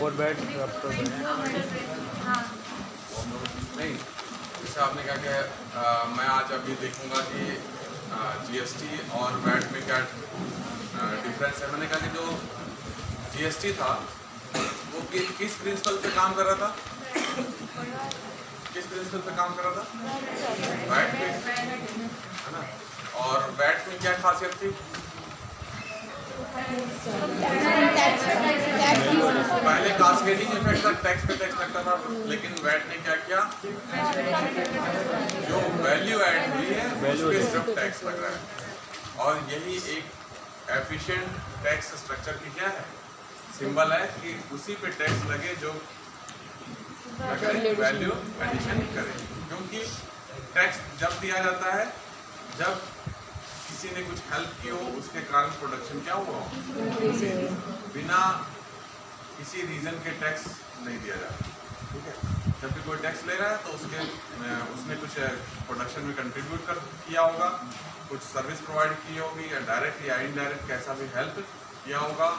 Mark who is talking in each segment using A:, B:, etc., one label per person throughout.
A: 4 bed after
B: नहीं, जैसे आपने कहा कि मैं आज अभी देखूंगा कि जीएसटी और वैट में क्या डिफरेंस है। मैंने कहा कि जो जीएसटी था वो किस प्रिंसिपल पे काम कर रहा था, किस प्रिंसिपल पे काम कर रहा था, वैट पे, है ना। और वैट में क्या खासियत थी, पहले कास्केडिंग इफेक्ट था, टैक्स पे टैक्स लगता था, लेकिन वैट ने क्या किया, जो वैल्यू ऐड हुई है उस पे सिर्फ टैक्स लग रहा है। और यही एक एफिशिएंट टैक्स स्ट्रक्चर की क्या है, सिंबल है कि उसी पे टैक्स लगे जो वैल्यू एडिशन करे। क्योंकि टैक्स जब दिया जाता है जब किसी ने कुछ हेल्प की हो, उसके कारण प्रोडक्शन क्या हुआ हो, बिना किसी रीजन के टैक्स नहीं दिया जाता। ठीक है, जब भी कोई टैक्स ले रहा है तो उसने कुछ प्रोडक्शन में कंट्रीब्यूट किया होगा, कुछ सर्विस प्रोवाइड की होगी, या डायरेक्ट या इनडायरेक्ट कैसा भी हेल्प किया होगा,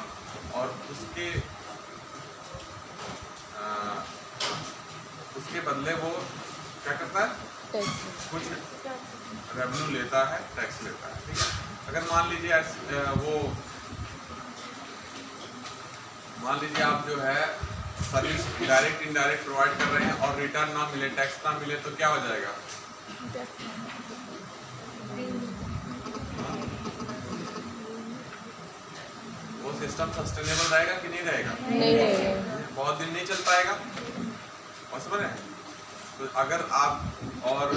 B: और उसके बदले वो क्या करता है, कुछ रेवेन्यू लेता है, टैक्स लेता है। ठीक है, अगर मान लीजिए आप जो है सर्विस डायरेक्ट इनडायरेक्ट प्रोवाइड कर रहे हैं और रिटर्न ना मिले, टैक्स ना मिले, तो क्या हो जाएगा, वो सिस्टम सस्टेनेबल रहेगा कि नहीं रहेगा, नहीं रहेगा, बहुत दिन नहीं चल पाएगा। और समझ रहे हैं, तो अगर आप और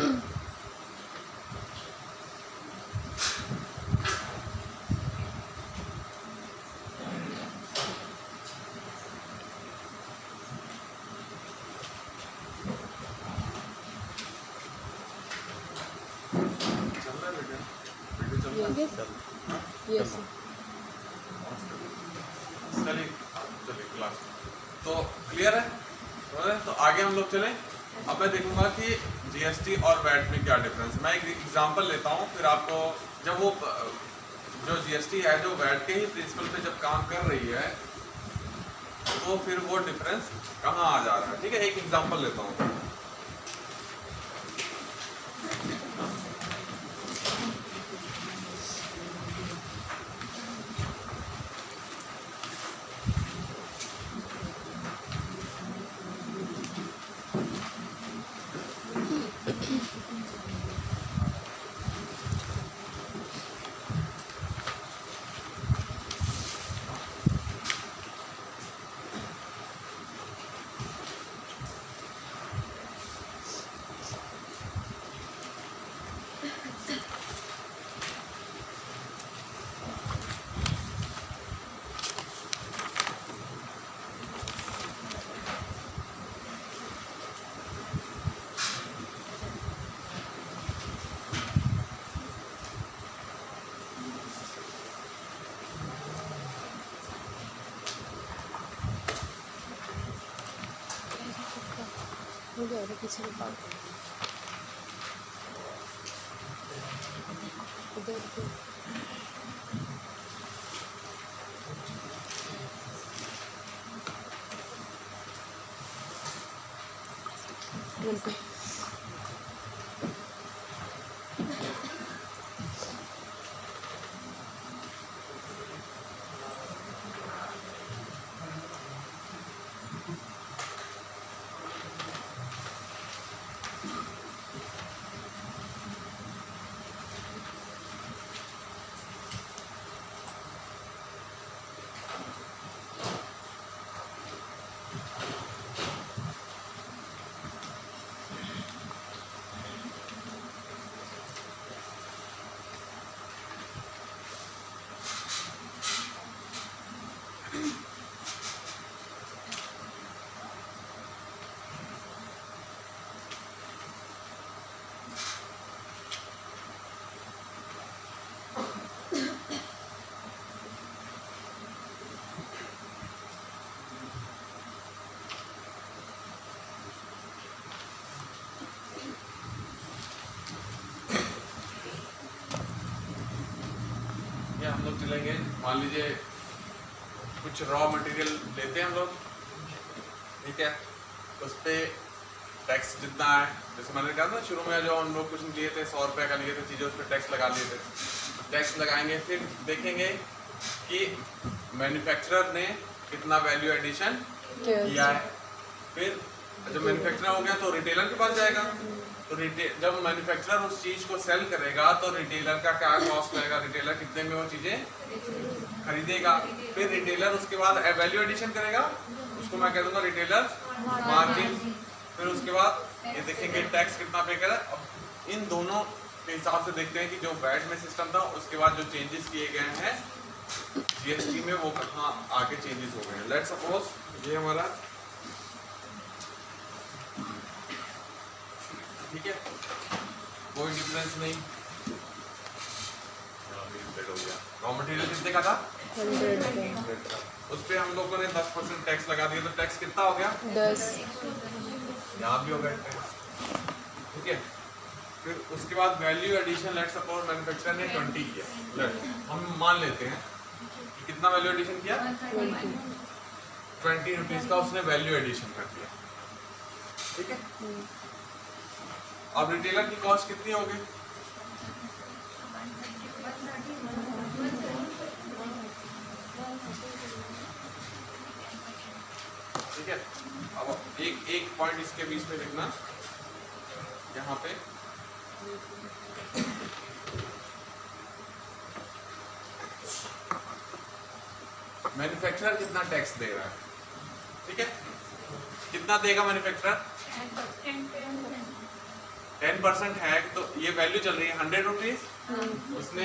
B: चलिए क्लास तो क्लियर है। तो आगे हम लोग चलें। अब मैं देखूंगा कि जीएसटी और वैट में क्या डिफरेंस। मैं एक एग्जांपल लेता हूं, फिर आपको जब वो जो जीएसटी है जो वैट के ही प्रिंसिपल पे जब काम कर रही है तो फिर वो डिफरेंस कहाँ आ जा रहा है। ठीक है, एक एग्जांपल लेता हूँ।
C: किसी के पास बिल्कुल
B: हम लोग चलेंगे। मान लीजिए कुछ रॉ मटेरियल लेते हैं हम लोग, ठीक है, उस पर टैक्स जितना है, जैसे मैंने कहा ना शुरू में जो हम लोग कुछ लिए थे 100 रुपये का लिए थे चीज़ें, उस पर टैक्स लगा लिए थे। टैक्स लगाएंगे, फिर देखेंगे कि मैन्युफैक्चरर ने कितना वैल्यू एडिशन किया है। फिर जब मैन्युफैक्चरर हो गया तो रिटेलर के पास जाएगा, तो जब मैन्युफैक्चरर उस चीज़ को सेल करेगा तो रिटेलर का क्या कॉस्ट लगेगा, रिटेलर कितने में वो चीज़ें खरीदेगा। फिर रिटेलर उसके बाद वैल्यू एडिशन करेगा, उसको मैं कह दूंगा रिटेलर मार्जिन। फिर उसके बाद ये देखेंगे टैक्स कितना पे करा। अब इन दोनों के हिसाब से देखते हैं कि जो वैट में सिस्टम था उसके बाद जो चेंजेस किए गए हैं जीएसटी में वो कहाँ आगे चेंजेस हो गए हैं। लेट्स सपोज ये हमारा ठीक है, कोई डिफरेंस नहीं, हो गया। रॉ मटेरियल कितने का था
A: 100 का,
B: उस पर हम लोगों ने 10% टैक्स लगा दिया, तो टैक्स कितना हो गया
A: 10।
B: यहाँ भी हो गया टैक्स, ठीक है। फिर उसके बाद value addition, let's suppose manufacturer ने 20 किया, हम मान लेते हैं कि कितना वैल्यू एडिशन किया 20 रुपीज़ का उसने वैल्यू एडिशन कर दिया, ठीक है। अब रिटेलर की कॉस्ट कितनी होगी, ठीक है। अब एक पॉइंट इसके बीच में लिखना, यहाँ पे मैन्युफैक्चरर कितना टैक्स दे रहा है, ठीक है। कितना देगा मैन्युफैक्चरर 10% है, तो ये वैल्यू चल रही है 100 रुपीज, उसने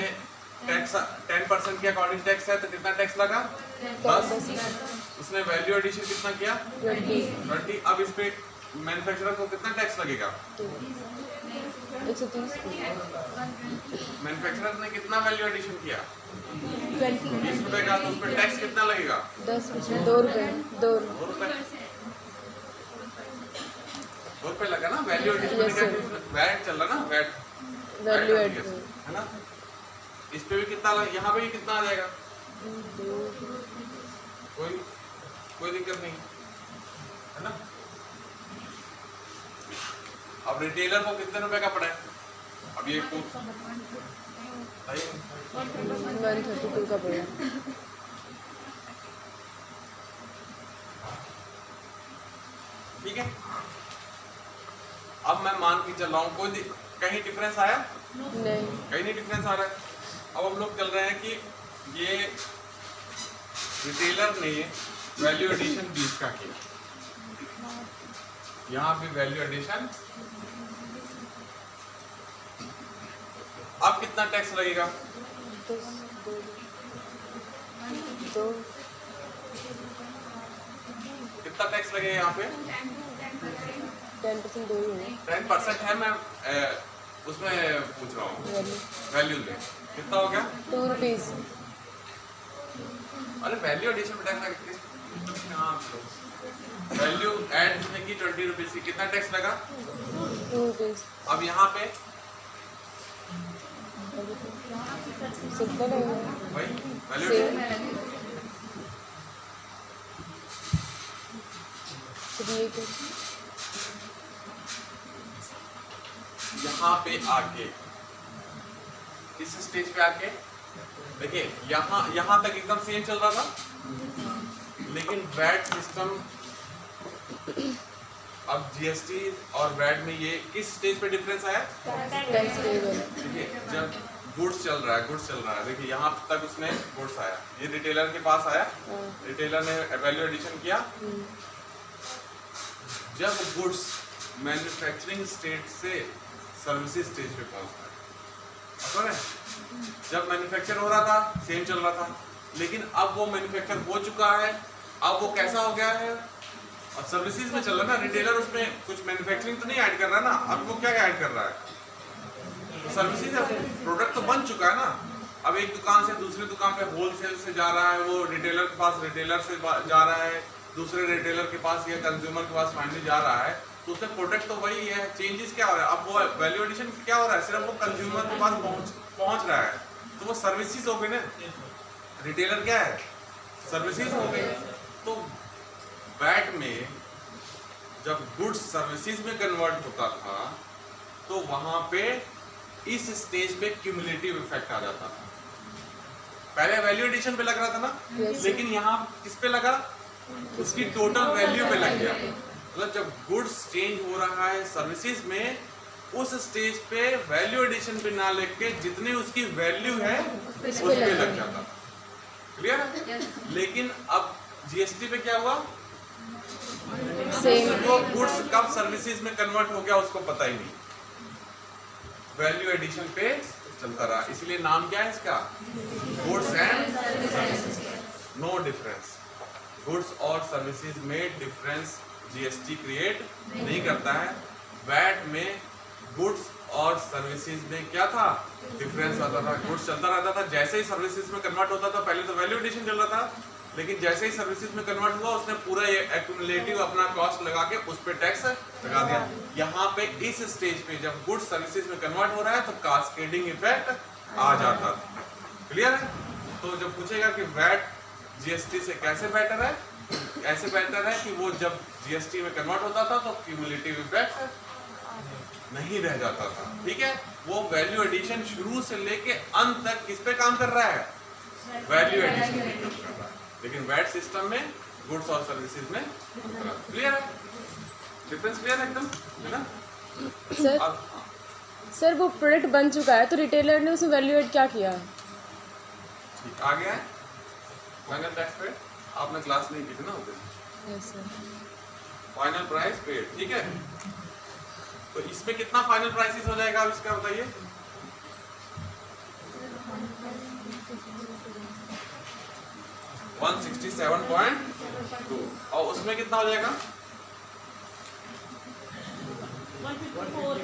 B: टैक्स 10% के अकॉर्डिंग टैक्स है, तो कितना टैक्स लगा 10। उसने वैल्यू एडिशन कितना किया 20। अब इस पे मैन्युफैक्चरर को कितना टैक्स लगेगा
A: 130।
B: मैन्युफैक्चरर ने कितना वैल्यू एडिशन किया
A: 20
B: रुपए का, तो उस पर टैक्स कितना लगेगा
A: 10 2 रुपए 2
B: रुपए लगा ना। वैल्यू एडिशन वैट चल रहा ना,
A: वैल्यू एड
B: है ना। इस पे भी कितना यहाँ पे भी कितना आ जाएगा, कोई दिक्कत नहीं है ना। अब रिटेलर को कितने रुपए का पड़ा है, अब ये
A: 132 का पड़ा।
B: ठीक है। अब मैं मान के चल रहा हूँ कोई कहीं डिफरेंस आया
A: नहीं,
B: कहीं नहीं डिफरेंस आ रहा है। अब हम लोग चल रहे हैं कि ये रिटेलर ने वैल्यू एडिशन 20 का किया, यहाँ पे वैल्यू एडिशन, अब कितना टैक्स लगेगा
A: 2
B: कितना टैक्स लगेगा यहाँ पे
A: 10% 2 ही है
B: 10% है। मैं उसमें पूछ रहा हूँ वैल्यू में कितना हो गया
A: 2 रुपीज।
B: अरे वैल्यू एडिशन में टैक्स वैल्यू ऐड जिसने की 20 रुपीज की, कितना टैक्स लगा
A: 2 रुपीज।
B: अब यहाँ पे
A: कितना लगेगा
B: वही वैल्यू यहाँ पे आके इस स्टेज पे आके देखिए यहाँ तक एकदम सेम चल रहा था, लेकिन वैट सिस्टम अब जीएसटी और वैट में ये किस स्टेज पे डिफरेंस आया, देखिए जब गुड्स चल रहा है, देखिए यहाँ तक उसने गुड्स आया, ये रिटेलर के पास आया, रिटेलर ने वैल्यू एडिशन किया। जब गुड्स मैन्युफैक्चरिंग स्टेज से सर्विसेज स्टेज पे पहुंचता है, जब मैन्युफैक्चर हो रहा था सेम चल रहा था, लेकिन अब वो मैन्युफैक्चर हो चुका है, अब वो कैसा हो गया है, अब सर्विसेज में चल रहा है ना। रिटेलर उसमें कुछ मैन्युफैक्चरिंग तो नहीं ऐड कर रहा ना, अब वो क्या ऐड कर रहा है, तो सर्विसेज प्रोडक्ट तो बन चुका है ना। अब एक दुकान से दूसरी दुकान पे होलसेल से जा रहा है, वो रिटेलर के पास रिटेलर से जा रहा है, दूसरे रिटेलर के पास या कंज्यूमर के पास फाइनली जा रहा है, तो उसमें प्रोडक्ट तो वही है, चेंजेस क्या हो रहा है, अब वो वैल्यू एडिशन क्या हो रहा है, सिर्फ वो कंज्यूमर के पास पहुंच रहा है, तो वो सर्विसेज हो गई ना। रिटेलर क्या है, सर्विसेज हो गई। तो वैट में जब गुड्स सर्विसेज में कन्वर्ट होता था तो वहां पे इस स्टेज पे क्यूमुलेटिव इफेक्ट आ जाता था। पहले वैल्यू एडिशन पे लग रहा था ना,
A: Yes,
B: लेकिन यहाँ किस पे लगा, उसकी टोटल वैल्यू पे लग गया। मतलब जब गुड्स चेंज हो रहा है सर्विसेज में, उस स्टेज पे वैल्यू एडिशन पे ना लेके जितने उसकी वैल्यू है उस पे लग जाता था। क्लियर है? लेकिन अब जीएसटी पे क्या हुआ, वो गुड्स कब सर्विसेज में कन्वर्ट हो गया उसको पता ही नहीं, वैल्यू एडिशन पे चलता रहा। इसलिए नाम क्या है इसका, goods and services, no difference. Goods और सर्विसेज में डिफरेंस जीएसटी क्रिएट नहीं करता है। वैट में गुड्स और सर्विसेज में क्या था, डिफरेंस आता था। गुड्स चलता रहता था, जैसे ही सर्विसेज में कन्वर्ट होता था, पहले तो वैल्यू एडिशन चल रहा था, लेकिन जैसे ही सर्विसेज में कन्वर्ट हुआ उसने पूरा ये एक्यूमुलेटिव अपना कॉस्ट लगा के उस पे टैक्स लगा दिया। यहाँ पे इस स्टेज पे जब गुड्स सर्विसेज में कन्वर्ट हो रहा है तो कास्केडिंग इफेक्ट आ जाता था। क्लियर है? तो जब पूछेगा कि वैट जीएसटी से कैसे बेटर है, ऐसे बेटर है कि वो जब जीएसटी में कन्वर्ट होता था तो क्यूमुलेटिव इफेक्ट नहीं रह जाता था। ठीक है? वो वैल्यू एडिशन शुरू से लेके अंत तक किस पे काम कर रहा है, वैल्यू एडिशन पे काम कर रहा है। लेकिन वैट सिस्टम में गुड्स और सर्विसेज में क्लियर है, डिफरेंस क्लियर है एकदम, है ना?
A: सर सर वो प्रोडक्ट बन चुका है तो रिटेलर ने उसमें वैल्यू एड क्या किया?
B: ठीक आ गया है फाइनल टैक्स पे, आपने क्लास नहीं की थी ना उस दिन।
A: Yes sir.
B: Final price paid, ठीक है? तो इसमें कितना फाइनल प्राइसेस हो जाएगा अब इसका बताइए। $167.2 और उसमें कितना हो जाएगा,
C: 154।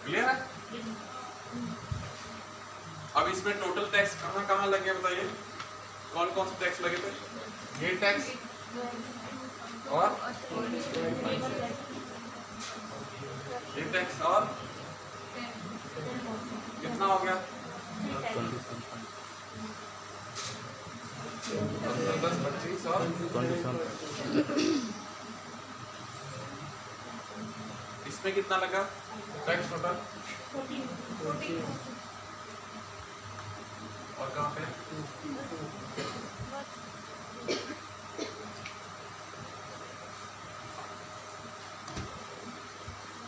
B: क्लियर है? अब इसमें टोटल टैक्स कहाँ कहाँ लग गया बताइए, कौन कौन से टैक्स लगे थे, ये टैक्स और ये टैक्स और कितना हो गया, 10, 25 और इसमें कितना लगा टैक्स टोटल, और कहाँ पे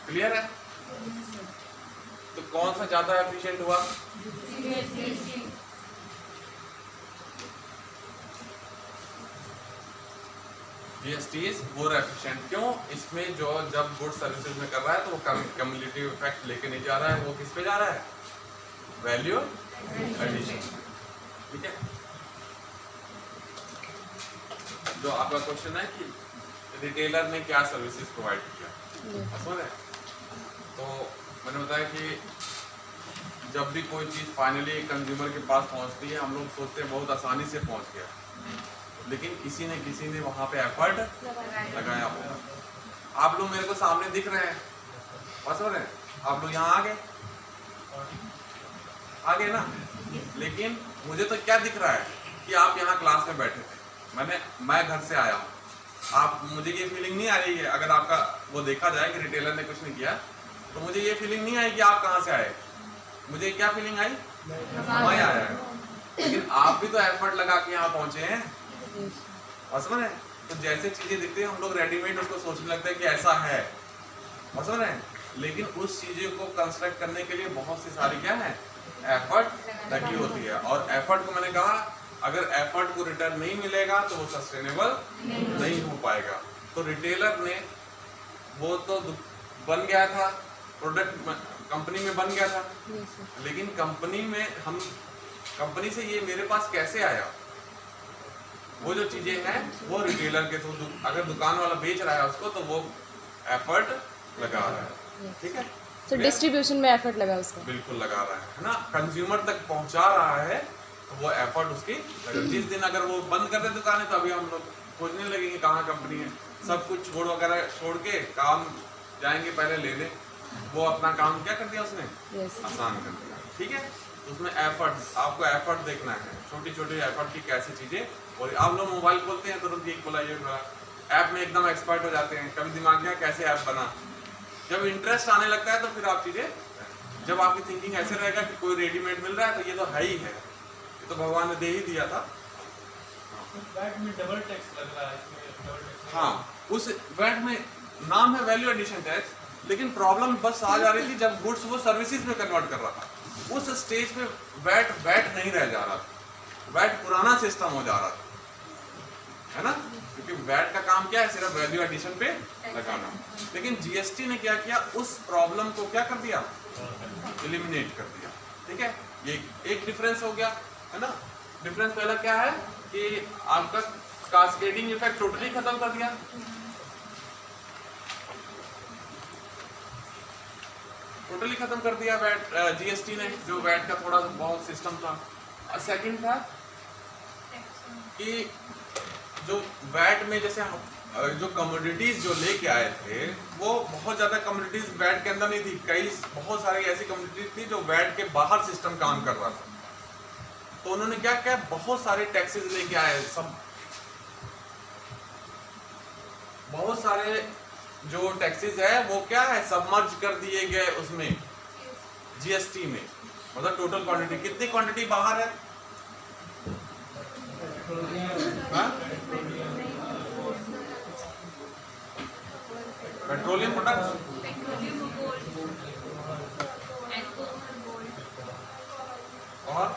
B: क्लियर है? तो कौन सा ज्यादा एफिशिएंट हुआ, जीएसटी इज मोर एफिशिएंट। क्यों? इसमें जो जब गुड सर्विसेज में कर रहा है तो वो क्यूमुलेटिव इफेक्ट लेके नहीं जा रहा है, वो किस पे जा रहा है, वैल्यू एडिशन। ठीक है? जो आपका क्वेश्चन है कि रिटेलर ने क्या सर्विसेज प्रोवाइड किया, समझ रहे? तो मैंने बताया कि जब भी कोई चीज़ फाइनली कंज्यूमर के पास पहुंचती है, हम लोग सोचते हैं बहुत आसानी से पहुंच गया, लेकिन किसी ने वहां पे एफर्ट लगाया होगा। आप लोग मेरे को सामने दिख रहे हैं, समझ रहे हैं? आप लोग यहाँ आ गए ना, लेकिन मुझे तो क्या दिख रहा है कि आप यहाँ क्लास में बैठे थे, मैं घर से आया हूँ। आप, मुझे ये फीलिंग नहीं आ रही है, अगर आपका वो देखा जाए कि रिटेलर ने कुछ नहीं किया, तो मुझे ये फीलिंग नहीं आई कि आप कहाँ से आए। मुझे क्या फीलिंग आई, मैं आया। लेकिन आप भी तो एफर्ट लगा के यहाँ पहुंचे हैं, समझ रहे? तो जैसे चीजें दिखती है हम लोग रेडीमेड उसको सोचने लगते हैं कि ऐसा है, समझ रहे? लेकिन उस चीजों को कंस्ट्रक्ट करने के लिए बहुत सी सारी क्या है, एफर्ट लगी होती है। और एफर्ट को मैंने कहा, अगर एफर्ट को रिटर्न नहीं मिलेगा तो वो सस्टेनेबल नहीं हो पाएगा। तो रिटेलर ने वो तो बन गया था, प्रोडक्ट कंपनी में बन गया था, लेकिन कंपनी से ये मेरे पास कैसे आया, वो जो चीजें हैं वो रिटेलर के थ्रू, अगर दुकान वाला बेच रहा है उसको तो वो एफर्ट लगा रहा है। ठीक है?
A: तो डिस्ट्रीब्यूशन में एफर्ट लगा उसका,
B: बिल्कुल लगा रहा है ना, कंज्यूमर तक पहुंचा रहा है, तो वो एफर्ट उसकी लगा। जिस दिन अगर वो बंद कर दे दुकानें तो अभी हम लोग खोजने लगेंगे कहाँ कंपनी है, सब कुछ छोड़ के काम जाएंगे पहले लेने। वो अपना काम क्या कर दिया उसने, आसान कर दिया। ठीक है? तो उसमें एफर्ट, आपको एफर्ट देखना है, छोटी छोटी एफर्ट की कैसी चीजें। और आप लोग मोबाइल खोलते हैं तुरंत एक बोला ये ऐप में एकदम एक्सपर्ट हो जाते हैं, कभी दिमाग में कैसे ऐप बना। जब इंटरेस्ट आने लगता है तो फिर आप चीज़ें, जब आपकी थिंकिंग ऐसे रहेगा कि कोई रेडीमेड मिल रहा है तो ये तो है ही है, ये तो भगवान ने दे ही दिया था।
C: वैट में डबल टैक्स लग रहा है, इसमें डबल टैक्स।
B: हाँ, उस वैट में नाम है वैल्यू एडिशन टैक्स, लेकिन प्रॉब्लम बस आ जा रही थी जब गुड्स वो सर्विसेज में कन्वर्ट कर रहा था। उस स्टेज पे वैट नहीं रह जा रहा था, वैट पुराना सिस्टम हो जा रहा था, है ना, क्योंकि वैट का काम क्या है, सिर्फ वैल्यू एडिशन पे लगाना। लेकिन जीएसटी ने क्या किया, उस प्रॉब्लम को क्या कर दिया, एलिमिनेट कर दिया। ठीक है, ये एक डिफरेंस हो गया, है ना। डिफरेंस पहला क्या है कि आपका कास्केडिंग इफेक्ट टोटली खत्म कर दिया। टोटली खत्म कर दिया वैट, जीएसटी ने, जो वैट का थोड़ा बहुत सिस्टम था। सेकंड था कि जो वैट में जैसे जो कमोडिटीज जो लेके आए थे, वो बहुत ज्यादा कमोडिटीज वैट के अंदर नहीं थी, कई बहुत सारी ऐसी कमोडिटीज थी जो वैट के बाहर सिस्टम काम कर रहा था। तो उन्होंने क्या किया, बहुत सारे टैक्सेस लेके आए, सब बहुत सारे जो टैक्सेस है वो क्या है, सबमर्ज कर दिए गए उसमें जीएसटी में। मतलब टोटल क्वांटिटी, कितनी क्वांटिटी बाहर है, पेट्रोलियम प्रोडक्ट्स, और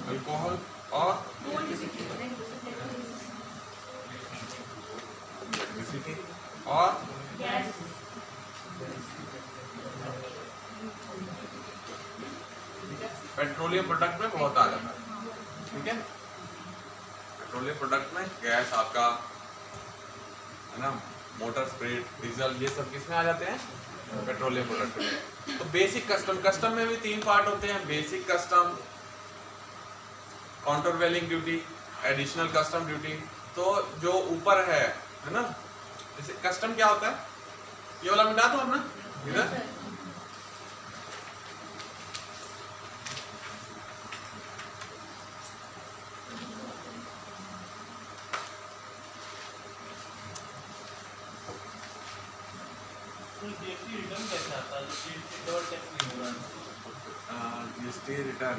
B: अल्कोहल और इलेक्ट्रिसिटी और पेट्रोलियम प्रोडक्ट में बहुत आ जाता है। ठीक है, पेट्रोलियम प्रोडक्ट में गैस आपका, है ना, मोटर स्प्रिट, डीजल, ये सब किसमें आ जाते हैं, पेट्रोलियम प्रोडक्ट में। तो बेसिक कस्टम, कस्टम में भी 3 पार्ट होते हैं, basic custom, countervailing duty, additional custom duty. तो जो ऊपर है ना, जैसे कस्टम क्या होता है, ये वाला मिटा दो अपना इधर,
C: जीएसटी रिटर्न कैसे आता है, जीएसटी डबल टैक्स नहीं हो रहा है।
B: जीएसटी रिटर्न,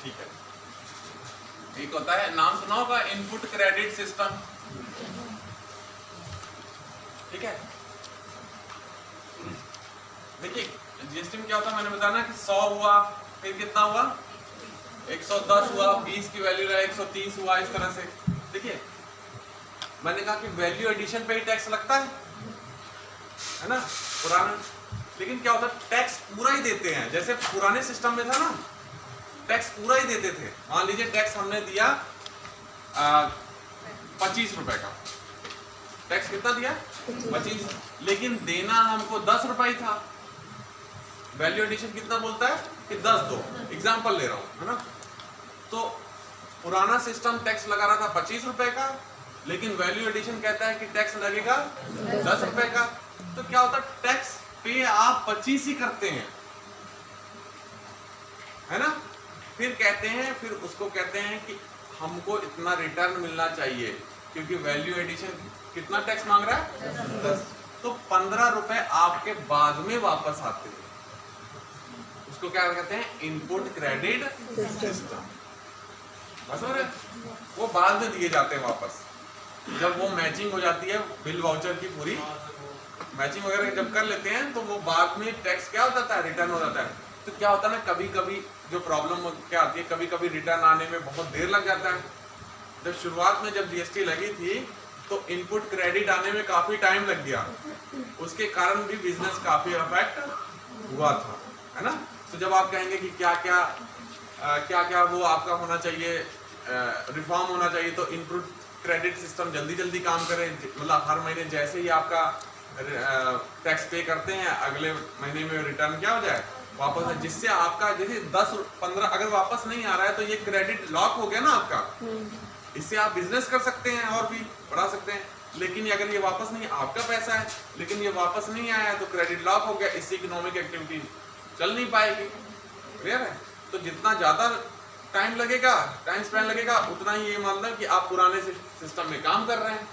B: ठीक है। एक होता है, नाम सुना होगा, इनपुट क्रेडिट सिस्टम। ठीक है, देखिए जीएसटी में क्या होता है, मैंने बताया ना कि 100 हुआ, फिर कितना हुआ, 110 हुआ, 20 की वैल्यू रहा 130 हुआ, इस तरह से। देखिए मैंने कहा कि वैल्यू एडिशन पे ही टैक्स लगता है ना, पुराना। लेकिन क्या होता है, टैक्स पूरा ही देते हैं, जैसे पुराने सिस्टम में था ना, टैक्स पूरा ही देते थे। मान लीजिए टैक्स हमने दिया 25 रुपए का, टैक्स कितना दिया, 25, लेकिन देना हमको 10 रुपए ही था। वैल्यू एडिशन कितना बोलता है कि 10 दो, एग्जाम्पल ले रहा हूं, है ना। तो पुराना सिस्टम टैक्स लगा रहा था 25 रुपए का, लेकिन वैल्यू एडिशन कहता है कि टैक्स लगेगा 10 रुपए का। तो क्या होता है, टैक्स पे आप 25 ही करते हैं, है ना। फिर कहते हैं, फिर उसको कहते हैं कि हमको इतना रिटर्न मिलना चाहिए, क्योंकि वैल्यू एडिशन कितना टैक्स मांग रहा है, 10। तो 15 रुपए आपके बाद में वापस आते हैं, उसको क्या कहते हैं, इनपुट क्रेडिट सिस्टम। बस हो रहा है, वो बाद में दिए जाते हैं वापस, जब वो मैचिंग हो जाती है बिल वाउचर की, पूरी मैचिंग वगैरह जब कर लेते हैं तो वो बाद में टैक्स क्या हो जाता है, रिटर्न हो जाता है। तो क्या होता है ना, कभी कभी जो प्रॉब्लम क्या आती है, कभी कभी रिटर्न आने में बहुत देर लग जाता है। जब शुरुआत में जब जीएसटी लगी थी तो इनपुट क्रेडिट आने में काफ़ी टाइम लग गया, उसके कारण भी बिजनेस काफ़ी अफेक्ट हुआ था, है ना। तो जब आप कहेंगे कि क्या क्या वो आपका होना चाहिए, रिफॉर्म होना चाहिए, तो इनपुट क्रेडिट सिस्टम जल्दी जल्दी काम करे, मतलब हर महीने जैसे ही आपका टैक्स पे करते हैं अगले महीने में रिटर्न क्या हो जाए, वापस है, जिससे आपका जैसे 10-15 अगर वापस नहीं आ रहा है तो ये क्रेडिट लॉक हो गया ना आपका, इससे आप बिजनेस कर सकते हैं और भी बढ़ा सकते हैं। लेकिन अगर ये वापस नहीं, आपका पैसा है लेकिन ये वापस नहीं आया तो क्रेडिट लॉक हो गया, इससे इकोनॉमिक एक्टिविटी चल नहीं पाएगी। क्लियर है। तो जितना ज़्यादा टाइम लगेगा, टाइम स्पेंड लगेगा, उतना ही ये मतलब कि आप पुराने सिस्टम में काम कर रहे हैं।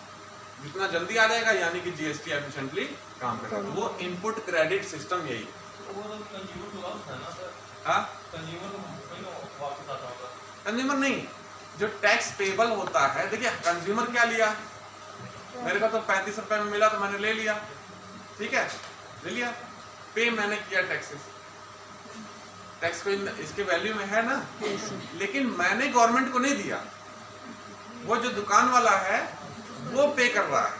B: जितना जल्दी आ जाएगा यानी कि जीएसटी एफिशिएंटली काम करेगा। वो इनपुट क्रेडिट सिस्टम यही।
C: वो तो कंज्यूमर को लॉस है ना सर।
B: हाँ,
C: कंज्यूमर को वही वापस आता होगा।
B: कंज्यूमर नहीं, जो टैक्स पेबल होता है। देखिए कंज्यूमर क्या लिया, मेरे को तो 35 रुपए में मिला तो मैंने ले लिया, ठीक है, ले लिया, पे मैंने किया टैक्सेस, टैक्स को इसके वैल्यू में है ना, लेकिन मैंने गवर्नमेंट को नहीं दिया। वो जो दुकान वाला है वो पे कर रहा है,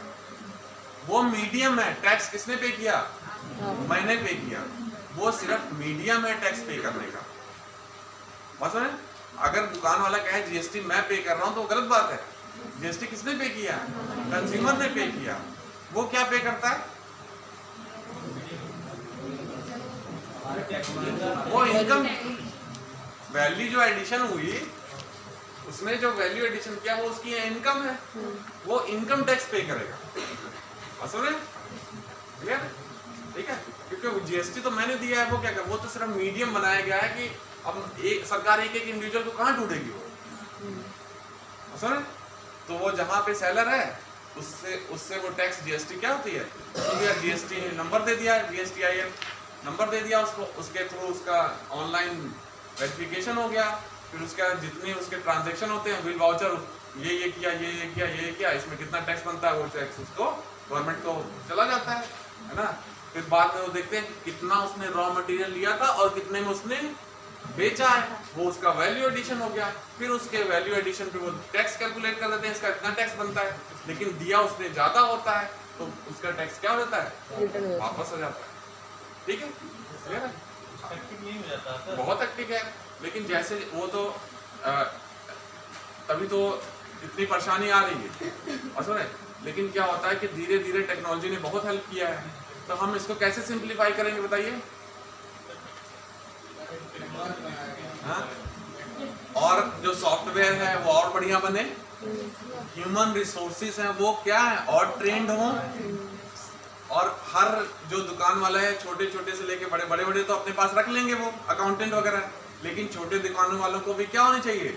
B: वो मीडियम है। टैक्स किसने पे किया, मैंने पे किया। वो सिर्फ मीडियम है टैक्स पे करने का। बात समझे? अगर दुकान वाला कहे जीएसटी मैं पे कर रहा हूं तो गलत बात है। जीएसटी किसने पे किया, कंज्यूमर ने पे किया। वो क्या पे करता है, वो इनकम वैल्यू जो एडिशन हुई, उसने जो वैल्यू एडिशन किया वो उसकी इनकम है, वो इनकम टैक्स पे करेगा। असल में क्लियर, ठीक है, क्योंकि जीएसटी तो मैंने दिया है, वो क्या कर, वो तो सिर्फ मीडियम बनाया गया है कि अब एक सरकार एक इंडिविजुअल को कहाँ ढूंढेगी वो। असल में तो वो जहाँ पे सेलर है उससे वो टैक्स जीएसटी क्या होती है, जीएसटी नंबर दे दिया, जीएसटीआईएन नंबर दे दिया उसको, उसके थ्रू उसका ऑनलाइन वेरिफिकेशन हो गया। फिर उसके जितने उसके ट्रांजैक्शन होते हैं, बिल वाउचर, ये किया, ये किया, इसमें कितना टैक्स बनता है, वो टैक्स उसको गवर्नमेंट को चला जाता है ना। फिर बाद में वो देखते हैं कितना उसने रॉ मटेरियल लिया था और कितने में उसने बेचा है, वो उसका वैल्यू एडिशन हो गया। फिर उसके वैल्यू एडिशन पे वो टैक्स कैलकुलेट कर लेते हैं, इसका इतना टैक्स बनता है, लेकिन दिया उसने ज्यादा होता है तो उसका टैक्स क्या हो जाता है, वापस हो जाता है। ठीक है, क्लियर है?
C: एक्टिव नहीं हो जाता सर।
B: बहुत एक्टिव है, लेकिन जैसे वो तो तभी तो इतनी परेशानी आ रही है। और सुने, लेकिन क्या होता है कि धीरे धीरे टेक्नोलॉजी ने बहुत हेल्प किया है, तो हम इसको कैसे सिंप्लीफाई करेंगे बताइए? हाँ? और जो सॉफ्टवेयर है वो और बढ़िया बने, ह्यूमन रिसोर्सेज हैं वो क्या है और ट्रेंड हो, और हर जो दुकान वाला है छोटे छोटे से लेके बड़े बड़े तो अपने पास रख लेंगे वो अकाउंटेंट वगैरह, लेकिन छोटे दुकानों वालों को भी क्या होनी चाहिए,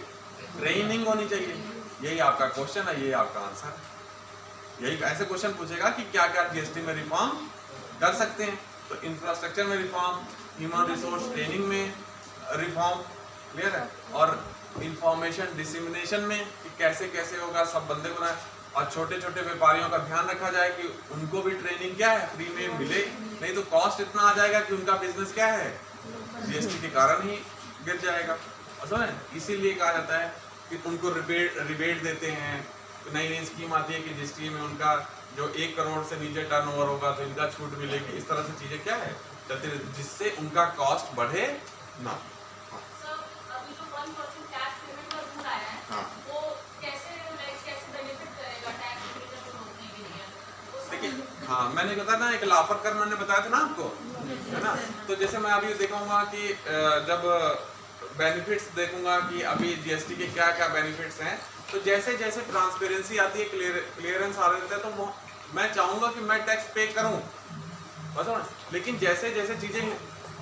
B: ट्रेनिंग होनी चाहिए। यही आपका क्वेश्चन है, यही आपका आंसर है। यही ऐसे क्वेश्चन पूछेगा कि क्या क्या जीएसटी में रिफॉर्म कर सकते हैं, तो इंफ्रास्ट्रक्चर में रिफॉर्म, ह्यूमन रिसोर्स ट्रेनिंग में रिफॉर्म, क्लियर है, और इंफॉर्मेशन डिसिमिनेशन में कि कैसे कैसे होगा, सब बंदे को ना, और छोटे छोटे व्यापारियों का ध्यान रखा जाए कि उनको भी ट्रेनिंग क्या है फ्री में मिले, नहीं तो कॉस्ट इतना आ जाएगा कि उनका बिजनेस क्या है जीएसटी के कारण ही गिर जाएगा। समझे? इसीलिए कहा जाता है कि उनको रिबेट देते हैं, नई नई स्कीम आती है कि जीएसटी में उनका जो 1 करोड़ से नीचे टर्नओवर होगा तो इनका छूट मिलेगी। इस तरह से चीजें क्या है चलती रहती, जिससे उनका कॉस्ट बढ़े ना। हाँ, मैंने बताया ना, एक लाफर कर मैंने बताया था ना आपको, है ना। तो जैसे मैं अभी देखूंगा कि जब बेनिफिट्स देखूंगा कि अभी जीएसटी के क्या क्या बेनिफिट्स हैं, तो जैसे जैसे ट्रांसपेरेंसी आती है, क्लियरेंस आ रहा है, तो वो मैं चाहूंगा कि मैं टैक्स पे करूं, बस। लेकिन जैसे जैसे चीजें